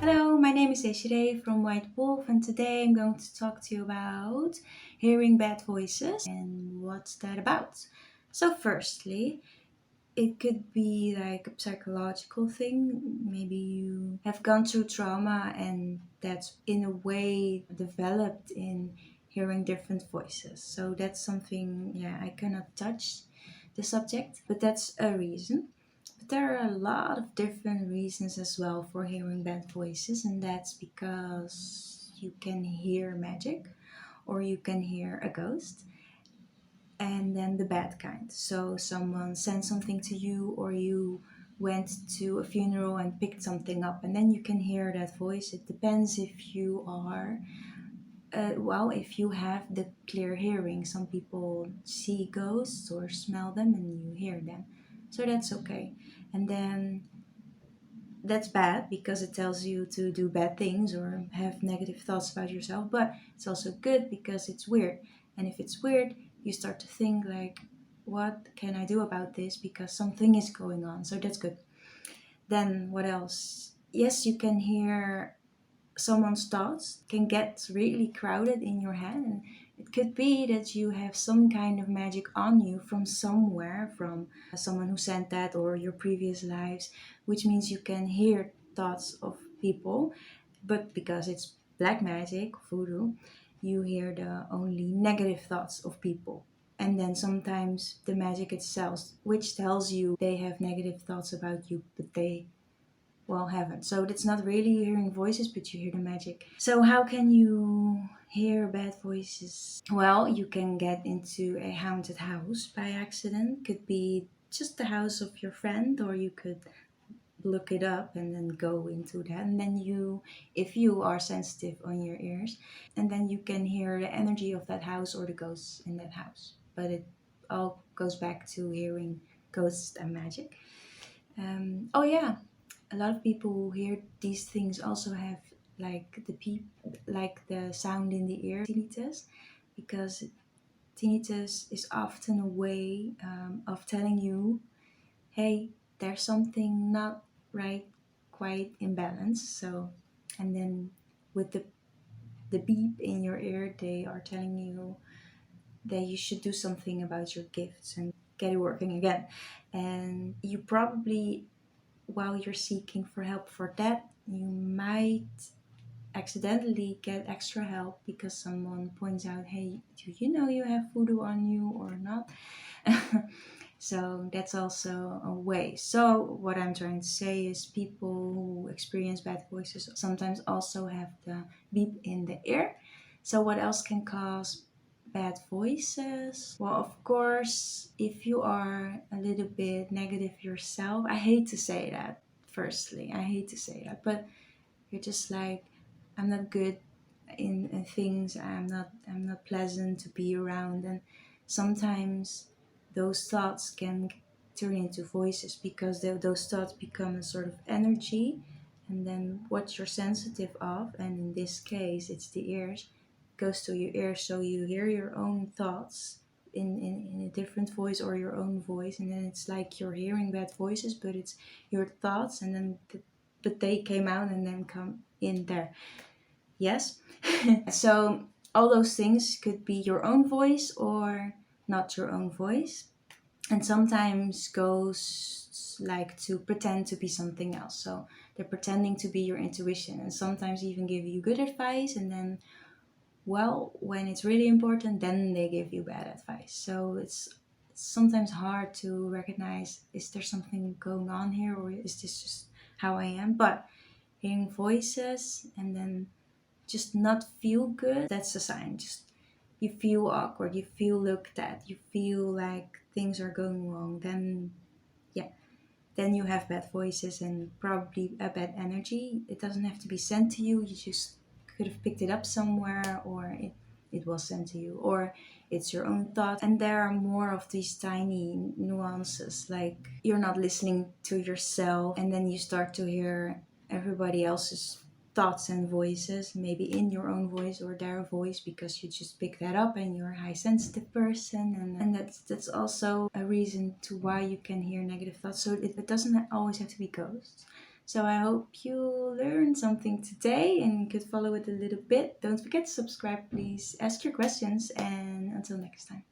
Hello, my name is Desiree from White Wolf, and today I'm going to talk to you about hearing bad voices and what's that about. So, firstly, it could be like a psychological thing. Maybe you have gone through trauma, and that's in a way developed in hearing different voices. So, that's something, yeah, I cannot touch the subject, but that's a reason. But there are a lot of different reasons as well for hearing bad voices, and that's because you can hear magic or you can hear a ghost, and then the bad kind. So, someone sent something to you, or you went to a funeral and picked something up, and then you can hear that voice. It depends if you are if you have the clear hearing. Some people see ghosts or smell them and you hear them. So that's okay. And then that's bad because it tells you to do bad things or have negative thoughts about yourself, but it's also good because it's weird. And if it's weird, you start to think like, what can I do about this, because something is going on. So that's good. Then what else? Yes, you can hear someone's thoughts can get really crowded in your head, and it could be that you have some kind of magic on you from somewhere, from someone who sent that or your previous lives, which means you can hear thoughts of people. But because it's black magic, voodoo, you hear the only negative thoughts of people. And then sometimes the magic itself, which tells you they have negative thoughts about you, but they haven't. So it's not really hearing voices, but you hear the magic. So how can you hear bad voices? Well, you can get into a haunted house by accident. Could be just the house of your friend, or you could look it up and then go into that. And then if you are sensitive on your ears, and then you can hear the energy of that house or the ghosts in that house. But it all goes back to hearing ghosts and magic. Oh yeah, a lot of people who hear these things also have like like the sound in the ear tinnitus, because tinnitus is often a way of telling you, hey, there's something not right, quite imbalanced. So, and then with the beep in your ear, they are telling you that you should do something about your gifts and get it working again. And you probably, while you're seeking for help for that, you might accidentally get extra help because someone points out, hey, do you know you have voodoo on you or not? So that's also a way. So what I'm trying to say is people who experience bad voices sometimes also have the beep in the ear. So what else can cause bad voices? Well, of course, if you are a little bit negative yourself, I hate to say that. Firstly, I hate to say that, but you're just like, I'm not good in things. I'm not pleasant to be around, and sometimes those thoughts can turn into voices because those thoughts become a sort of energy, and then what you're sensitive of, and in this case it's the ears, goes to your ears, so you hear your own thoughts in a different voice or your own voice, and then it's like you're hearing bad voices, but it's your thoughts, and then but they came out and then come in there. Yes. So all those things could be your own voice or not your own voice. And sometimes ghosts like to pretend to be something else. So they're pretending to be your intuition and sometimes even give you good advice. And then, well, when it's really important, then they give you bad advice. So it's sometimes hard to recognize, is there something going on here, or is this just how I am? But hearing voices and then just not feel good, that's a sign. Just you feel awkward, you feel looked at, you feel like things are going wrong, then yeah, then you have bad voices and probably a bad energy. It doesn't have to be sent to you, you just could have picked it up somewhere, or it was sent to you, or it's your own thoughts. And there are more of these tiny nuances, like you're not listening to yourself and then you start to hear everybody else's thoughts and voices, maybe in your own voice or their voice, because you just pick that up and you're a high sensitive person, and that's also a reason to why you can hear negative thoughts. So it doesn't always have to be ghosts. So I hope you learned something today and could follow it a little bit. Don't forget to subscribe, please. Ask your questions, and until next time.